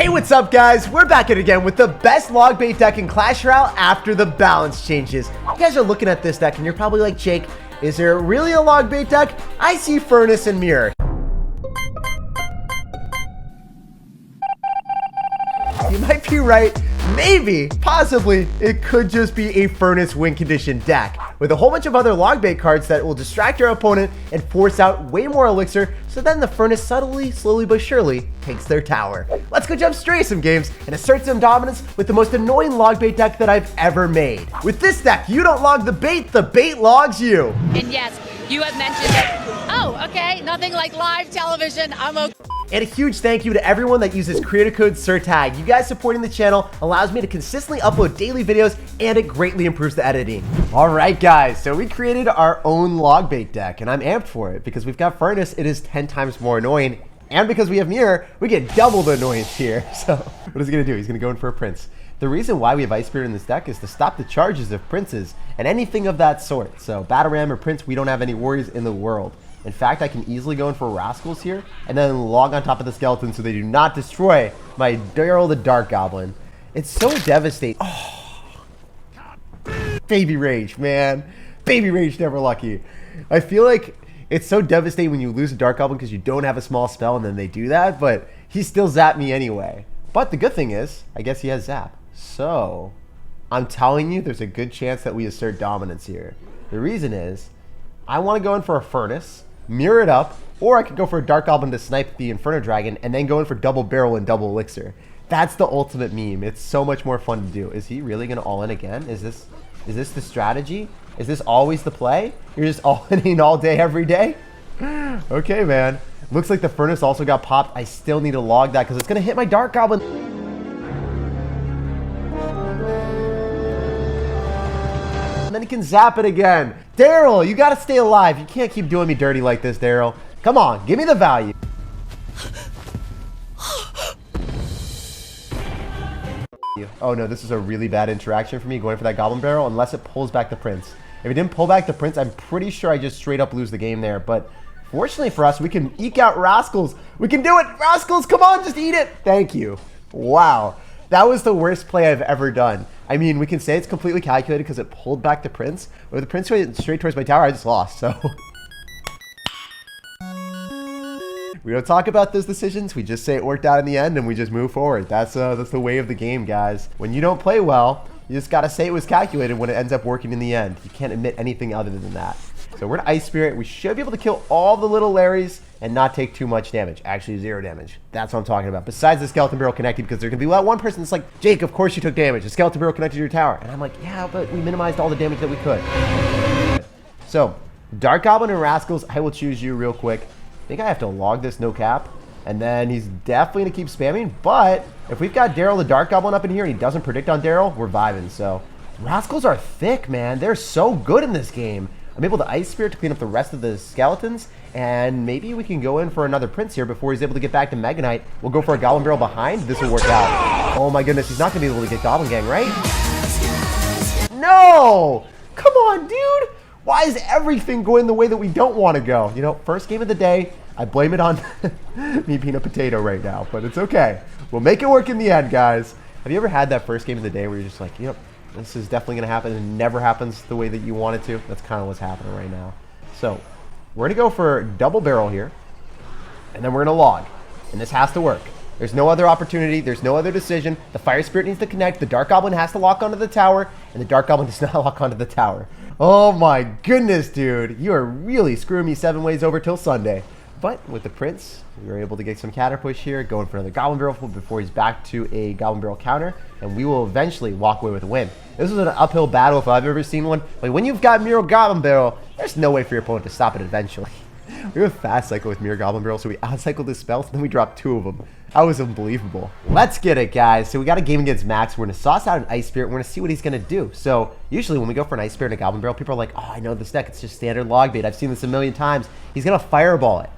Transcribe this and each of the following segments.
Hey, what's up guys? We're back at it again with the best log bait deck in Clash Royale after the balance changes. You guys are looking at this deck and you're probably like, Jake, is there really a log bait deck? I see Furnace and Mirror. You might be right. Maybe, possibly, it could just be a Furnace win condition deck with a whole bunch of other log bait cards that will distract your opponent and force out way more elixir, so then the Furnace subtly, slowly but surely takes their tower. Let's go jump straight to some games and assert some dominance with the most annoying log bait deck that I've ever made. With this deck, you don't log the bait logs you. And yes, you have mentioned it. Oh, okay, nothing like live television. I'm okay. And a huge thank you to everyone that uses creator code SirTag. You guys supporting the channel allows me to consistently upload daily videos, and it greatly improves the editing. All right, guys, so we created our own log bait deck, and I'm amped for it because we've got Furnace. It is 10 times more annoying, and because we have Mirror, we get double the annoyance here. So what is he gonna do? He's gonna go in for a Prince. The reason why we have Ice Spirit in this deck is to stop the charges of Princes and anything of that sort. So Battle Ram or Prince, we don't have any worries in the world. In fact, I can easily go in for Rascals here and then log on top of the skeleton so they do not destroy my Daryl the Dark Goblin. It's so devastating. Oh, Baby Rage, man. Baby Rage never lucky. I feel like it's so devastating when you lose a Dark Goblin because you don't have a small spell and then they do that, but he still zapped me anyway. But the good thing is, I guess he has Zap. So, I'm telling you, there's a good chance that we assert dominance here. The reason is, I want to go in for a Furnace, mirror it up, or I could go for a Dark Goblin to snipe the Inferno Dragon and then go in for double barrel and double elixir. That's the ultimate meme. It's so much more fun to do. Is he really going to all in again? Is this the strategy? Is this always the play? You're just all in all day, every day? Okay, man. Looks like the Furnace also got popped. I still need to log that because it's going to hit my Dark Goblin. And then he can zap it again. Daryl, you got to stay alive. You can't keep doing me dirty like this, Daryl. Come on, give me the value. Oh no, this is a really bad interaction for me going for that Goblin Barrel unless it pulls back the Prince. If it didn't pull back the Prince, I'm pretty sure I just straight up lose the game there. But fortunately for us, we can eke out Rascals. We can do it. Rascals, come on, just eat it. Thank you. Wow. That was the worst play I've ever done. I mean, we can say it's completely calculated because it pulled back the Prince. But if the Prince went straight towards my tower, I just lost, so. We don't talk about those decisions. We just say it worked out in the end and we just move forward. That's the way of the game, guys. When you don't play well, you just got to say it was calculated when it ends up working in the end. You can't admit anything other than that. So we're in Ice Spirit. We should be able to kill all the little Larrys and not take too much damage. Actually, 0 damage. That's what I'm talking about. Besides the Skeleton Barrel connected, because there's going to be that one person that's like, Jake, of course you took damage. The Skeleton Barrel connected to your tower. And I'm like, yeah, but we minimized all the damage that we could. So, Dark Goblin and Rascals, I will choose you real quick. I think I have to log this no cap. And then he's definitely going to keep spamming. But if we've got Daryl the Dark Goblin up in here and he doesn't predict on Daryl, we're vibing. So, Rascals are thick, man. They're so good in this game. I'm able to Ice Spirit to clean up the rest of the skeletons, and maybe we can go in for another Prince here before he's able to get back to Mega Knight. We'll go for a Goblin Barrel behind. This will work out. Oh my goodness, he's not going to be able to get Goblin Gang, right? No! Come on, dude! Why is everything going the way that we don't want to go? You know, first game of the day, I blame it on me being a potato right now, but it's okay. We'll make it work in the end, guys. Have you ever had that first game of the day where you're just like, you know, this is definitely going to happen and it never happens the way that you want it to? That's kind of what's happening right now. So, we're going to go for double barrel here. And then we're going to log. And this has to work. There's no other opportunity. There's no other decision. The Fire Spirit needs to connect. The Dark Goblin has to lock onto the tower. And the Dark Goblin does not lock onto the tower. Oh my goodness, dude. You are really screwing me 7 ways over till Sunday. But with the Prince, we were able to get some counter push here, going for another Goblin Barrel before he's back to a Goblin Barrel counter, and we will eventually walk away with a win. This was an uphill battle if I've ever seen one. But when you've got Mirror Goblin Barrel, there's no way for your opponent to stop it eventually. We have a fast cycle with Mirror Goblin Barrel, so we out-cycled his spells, and then we dropped 2 of them. That was unbelievable. Let's get it, guys. So we got a game against Max. We're going to sauce out an Ice Spirit. We're going to see what he's going to do. So usually when we go for an Ice Spirit and a Goblin Barrel, people are like, oh, I know this deck. It's just standard log bait. I've seen this a million times. He's going to Fireball it.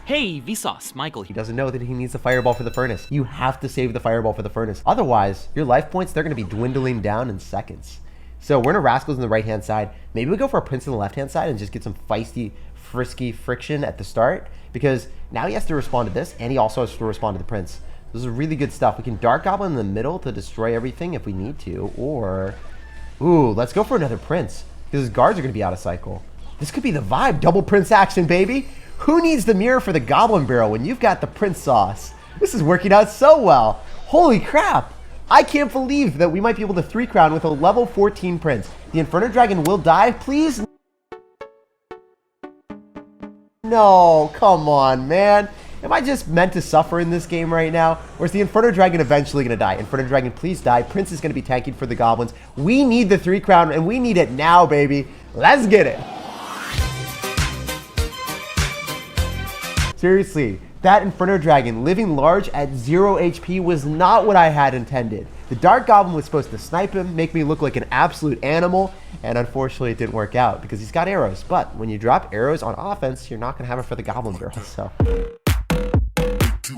Hey, Vsauce, Michael. He doesn't know that he needs the Fireball for the Furnace. You have to save the Fireball for the Furnace. Otherwise, your life points, they're going to be dwindling down in seconds. So we're in a Rascals on the right-hand side. Maybe we go for a Prince on the left-hand side and just get some feisty, frisky friction at the start. Because now he has to respond to this, and he also has to respond to the Prince. This is really good stuff. We can Dark Goblin in the middle to destroy everything if we need to. Or, ooh, let's go for another Prince. Because his guards are going to be out of cycle. This could be the vibe. Double Prince action, baby. Who needs the mirror for the Goblin Barrel when you've got the Prince sauce? This is working out so well. Holy crap. I can't believe that we might be able to 3-crown with a level 14 Prince. The Inferno Dragon will die, please. No, come on, man. Am I just meant to suffer in this game right now? Or is the Inferno Dragon eventually going to die? Inferno Dragon, please die. Prince is going to be tanking for the Goblins. We need the 3-crown, and we need it now, baby. Let's get it. Seriously, that Inferno Dragon living large at 0 HP was not what I had intended. The Dark Goblin was supposed to snipe him, make me look like an absolute animal, and unfortunately it didn't work out because he's got arrows. But when you drop arrows on offense, you're not going to have it for the Goblin Barrel, so...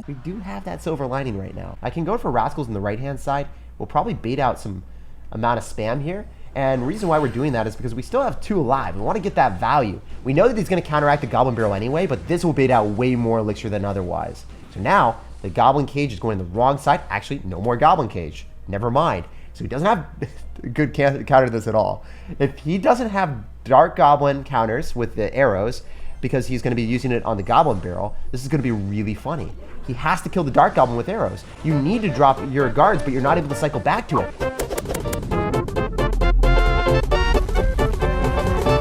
We do have that silver lining right now. I can go for Rascals on the right-hand side. We'll probably bait out some amount of spam here. And the reason why we're doing that is because we still have 2 alive. We want to get that value. We know that he's going to counteract the Goblin Barrel anyway, but this will bait out way more elixir than otherwise. So now, the Goblin Cage is going the wrong side. Actually, no more Goblin Cage. Never mind. So he doesn't have a good counter to this at all. If he doesn't have Dark Goblin counters with the arrows, because he's going to be using it on the Goblin Barrel, this is going to be really funny. He has to kill the Dark Goblin with arrows. You need to drop your guards, but you're not able to cycle back to it.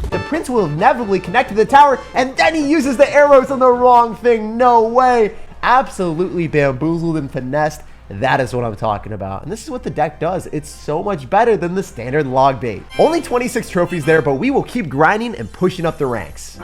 The Prince will inevitably connect to the tower, and then he uses the arrows on the wrong thing. No way. Absolutely bamboozled and finessed. That is what I'm talking about. And this is what the deck does. It's so much better than the standard log bait. Only 26 trophies there, but we will keep grinding and pushing up the ranks.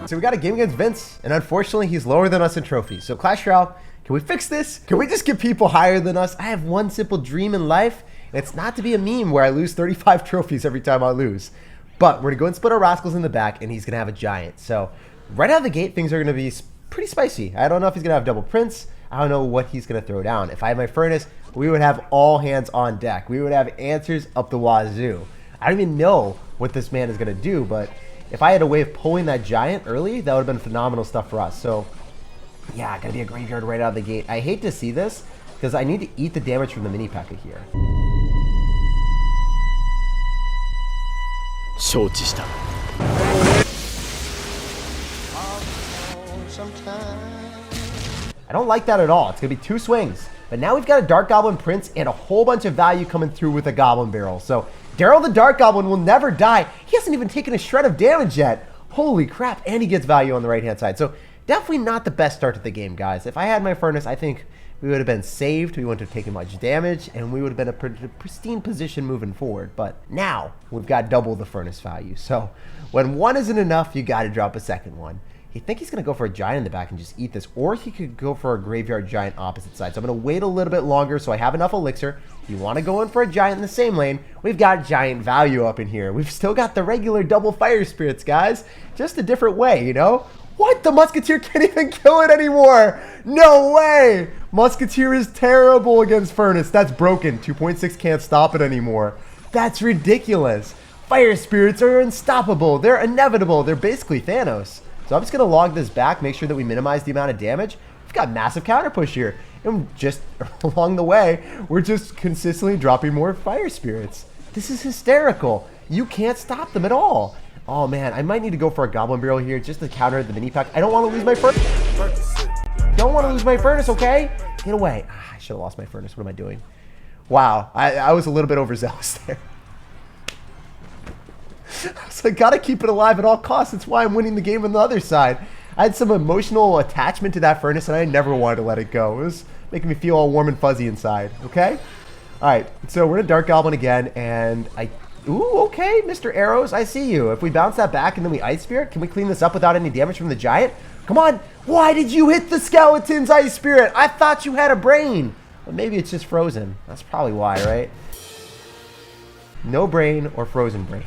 So we got a game against Vince, and unfortunately he's lower than us in trophies. So Clash Royale, can we fix this? Can we just get people higher than us? I have one simple dream in life, and it's not to be a meme where I lose 35 trophies every time I lose. But we're gonna go and split our Rascals in the back, and he's gonna have a Giant. So right out of the gate, things are gonna be pretty spicy. I don't know if he's gonna have double Prince. I don't know what he's gonna throw down. If I had my Furnace, we would have all hands on deck. We would have answers up the wazoo. I don't even know what this man is gonna do, but if I had a way of pulling that Giant early, that would have been phenomenal stuff for us. So, yeah, gotta be a graveyard right out of the gate. I hate to see this, because I need to eat the damage from the mini P.E.K.K.A here. I don't like that at all. It's gonna be 2 swings. But now we've got a Dark Goblin Prince and a whole bunch of value coming through with a Goblin Barrel. So Daryl the Dark Goblin will never die. He hasn't even taken a shred of damage yet. Holy crap. And he gets value on the right-hand side. So definitely not the best start to the game, guys. If I had my Furnace, I think we would have been saved. We wouldn't have taken much damage. And we would have been in a pristine position moving forward. But now we've got double the Furnace value. So when one isn't enough, you got to drop a second one. I think he's going to go for a Giant in the back and just eat this. Or he could go for a Graveyard Giant opposite side. So I'm going to wait a little bit longer so I have enough elixir. If you want to go in for a Giant in the same lane, we've got Giant value up in here. We've still got the regular double Fire Spirits, guys. Just a different way, you know? What? The Musketeer can't even kill it anymore. No way. Musketeer is terrible against Furnace. That's broken. 2.6 can't stop it anymore. That's ridiculous. Fire Spirits are unstoppable. They're inevitable. They're basically Thanos. So I'm just going to log this back, make sure that we minimize the amount of damage. We've got massive counter push here. And just along the way, we're just consistently dropping more Fire Spirits. This is hysterical. You can't stop them at all. Oh man, I might need to go for a Goblin Barrel here just to counter the mini P.E.K.K.A. I don't want to lose my Furnace. Don't want to lose my Furnace, okay? Get away. I should have lost my Furnace. What am I doing? Wow, I was a little bit overzealous there. So I gotta keep it alive at all costs. That's why I'm winning the game on the other side. I had some emotional attachment to that Furnace and I never wanted to let it go. It was making me feel all warm and fuzzy inside, okay? Alright, so we're in a Dark Goblin again and ooh, okay, Mr. Arrows, I see you. If we bounce that back and then we Ice Spirit, can we clean this up without any damage from the Giant? Come on, why did you hit the Skeleton's Ice Spirit? I thought you had a brain. But maybe it's just frozen. That's probably why, right? No brain or frozen brain.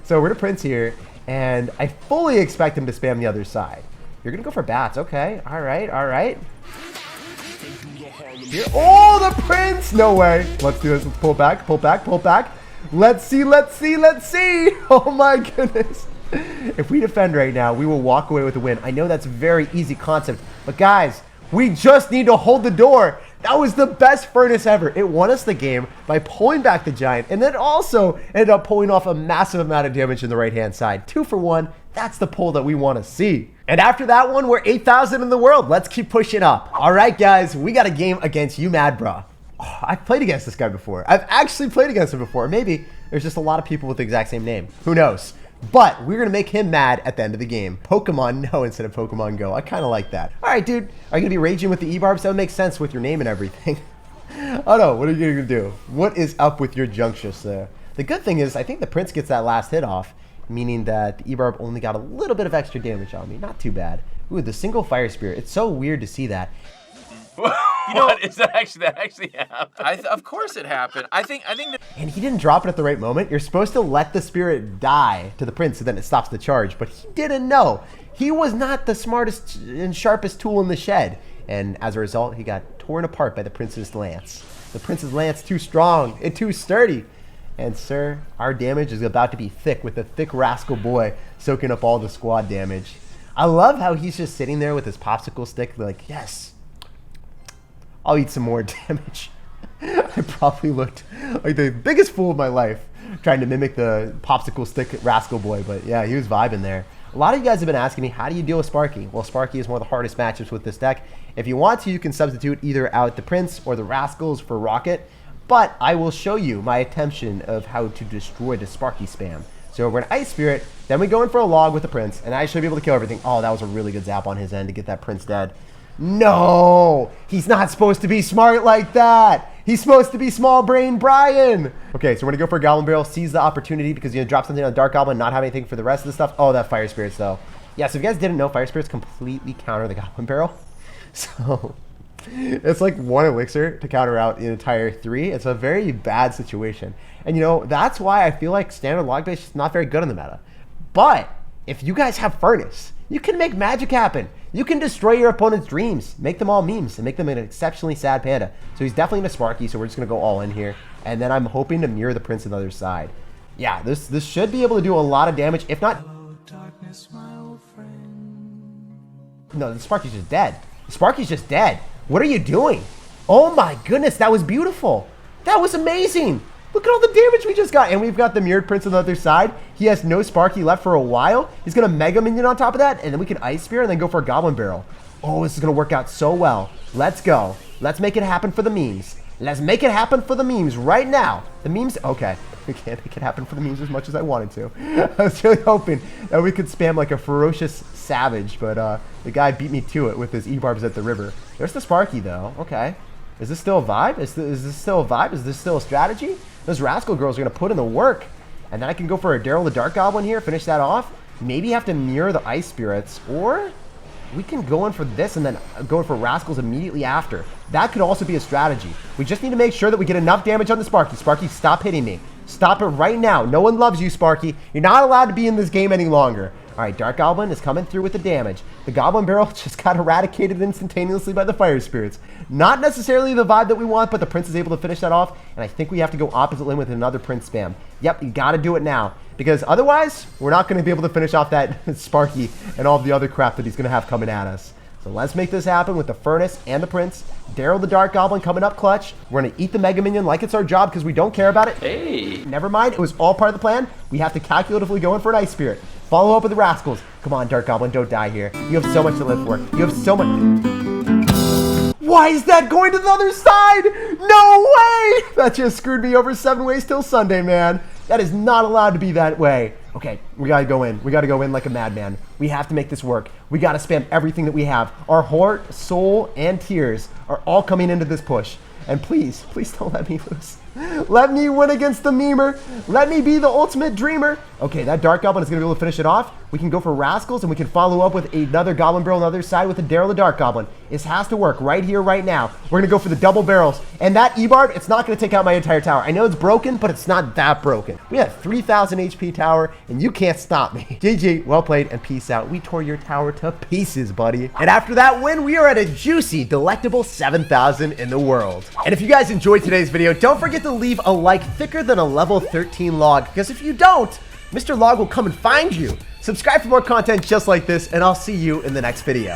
So we're to Prince here, and I fully expect him to spam the other side. You're going to go for bats. Okay. All right. All right. Here. Oh, the Prince. No way. Let's do this. Let's pull back. Pull back. Pull back. Let's see. Let's see. Let's see. Oh, my goodness. If we defend right now, we will walk away with a win. I know that's a very easy concept, but guys, We just need to hold the door. That was the best furnace ever. It won us the game by pulling back the giant, and then also ended up pulling off a massive amount of damage in the right-hand side. 2 for 1. That's the pull that we want to see. And after that one, we're 8,000 in the world. Let's keep pushing up. All right, guys, we got a game against you, Mad Bruh. Oh, I've played against this guy before. I've actually played against him before. Maybe there's just a lot of people with the exact same name. Who knows? But we're going to make him mad at the end of the game. Pokemon No instead of Pokemon Go. I kind of like that. All right, dude. Are you going to be raging with the E-Barbs? That would make sense with your name and everything. Oh, no. What are you going to do? What is up with your junctious there? The good thing is I think the Prince gets that last hit off, meaning that the E-Barb only got a little bit of extra damage on me. Not too bad. Ooh, the single Fire Spirit. It's so weird to see that. You know, what? Is that actually happened? Of course it happened. I think that And he didn't drop it at the right moment. You're supposed to let the spirit die to the Prince so then it stops the charge, but he didn't know. He was not the smartest and sharpest tool in the shed. And as a result, he got torn apart by the Prince's lance. The Prince's lance too strong and too sturdy. And sir, our damage is about to be thick with the thick rascal boy soaking up all the squad damage. I love how he's just sitting there with his popsicle stick like, yes, I'll eat some more damage. I probably looked like the biggest fool of my life trying to mimic the popsicle stick rascal boy, but yeah, he was vibing there. A lot of you guys have been asking me, how do you deal with Sparky? Well, Sparky is one of the hardest matchups with this deck. If you want to, you can substitute either out the Prince or the Rascals for Rocket, but I will show you my attempt of how to destroy the Sparky spam. So we're an Ice Spirit, then we go in for a log with the Prince, and I should be able to kill everything. Oh, that was a really good zap on his end to get that Prince dead. No, he's not supposed to be smart like that. He's supposed to be small brain Brian. Okay, so we're gonna go for a Goblin Barrel, seize the opportunity because you're gonna drop something on Dark Goblin, not have anything for the rest of the stuff. Oh, that Fire Spirits though. Yeah, so if you guys didn't know, Fire Spirits completely counter the Goblin Barrel. So it's like 1 elixir to counter out the entire 3. It's a very bad situation. And you know, that's why I feel like standard log base is not very good in the meta. But if you guys have Furnace, you can make magic happen. You can destroy your opponent's dreams, make them all memes, and make them an exceptionally sad panda. So he's definitely in a Sparky, so we're just going to go all in here. And then I'm hoping to mirror the Prince on the other side. Yeah, this should be able to do a lot of damage, if not... Hello, darkness, my old friend. No, the Sparky's just dead. The Sparky's just dead. What are you doing? Oh my goodness, that was beautiful. That was amazing. Look at all the damage we just got. And we've got the mirrored Prince on the other side. He has no Sparky left for a while. He's going to Mega Minion on top of that. And then we can Ice Spear and then go for a Goblin Barrel. Oh, this is going to work out so well. Let's go. Let's make it happen for the memes. Let's make it happen for the memes right now. The memes, okay. We can't make it happen for the memes as much as I wanted to. I was really hoping that we could spam like a ferocious savage. But the guy beat me to it with his E-Barbs at the river. There's the Sparky though. Okay. Is this still a vibe? Is this still a vibe? Is this still a strategy? Those Rascal Girls are going to put in the work. And then I can go for a Daryl the Dark Goblin here, finish that off. Maybe have to mirror the Ice Spirits. Or we can go in for this and then go in for Rascals immediately after. That could also be a strategy. We just need to make sure that we get enough damage on the Sparky. Sparky, stop hitting me. Stop it right now. No one loves you, Sparky. You're not allowed to be in this game any longer. All right, Dark Goblin is coming through with the damage. The Goblin Barrel just got eradicated instantaneously by the Fire Spirits. Not necessarily the vibe that we want, but the Prince is able to finish that off. And I think we have to go opposite lane with another Prince spam. Yep, you got to do it now. Because otherwise, we're not going to be able to finish off that Sparky and all the other crap that he's going to have coming at us. So let's make this happen with the Furnace and the Prince. Daryl the Dark Goblin coming up clutch. We're going to eat the Mega Minion like it's our job because we don't care about it. Hey. Never mind. It was all part of the plan. We have to calculatively go in for an Ice Spirit. Follow up with the Rascals. Come on, Dark Goblin. Don't die here. You have so much to live for. You have so much... Why is that going to the other side? No way! That just screwed me over 7 ways till Sunday, man. That is not allowed to be that way. Okay, we gotta go in. We gotta go in like a madman. We have to make this work. We gotta spam everything that we have. Our heart, soul, and tears are all coming into this push. And please, please don't let me lose. Let me win against the memer. Let me be the ultimate dreamer. Okay, that Dark Goblin is going to be able to finish it off. We can go for Rascals, and we can follow up with another Goblin Barrel on the other side with a Daryl the Dark Goblin. This has to work right here, right now. We're going to go for the double barrels. And that E-Barb, it's not going to take out my entire tower. I know it's broken, but it's not that broken. We have 3,000 HP tower, and you can't stop me. GG, well played, and peace out. We tore your tower to pieces, buddy. And after that win, we are at a juicy, delectable 7,000 in the world. And if you guys enjoyed today's video, don't forget to leave a like thicker than a level 13 log, because if you don't, Mr. Log will come and find you. Subscribe for more content just like this, and I'll see you in the next video.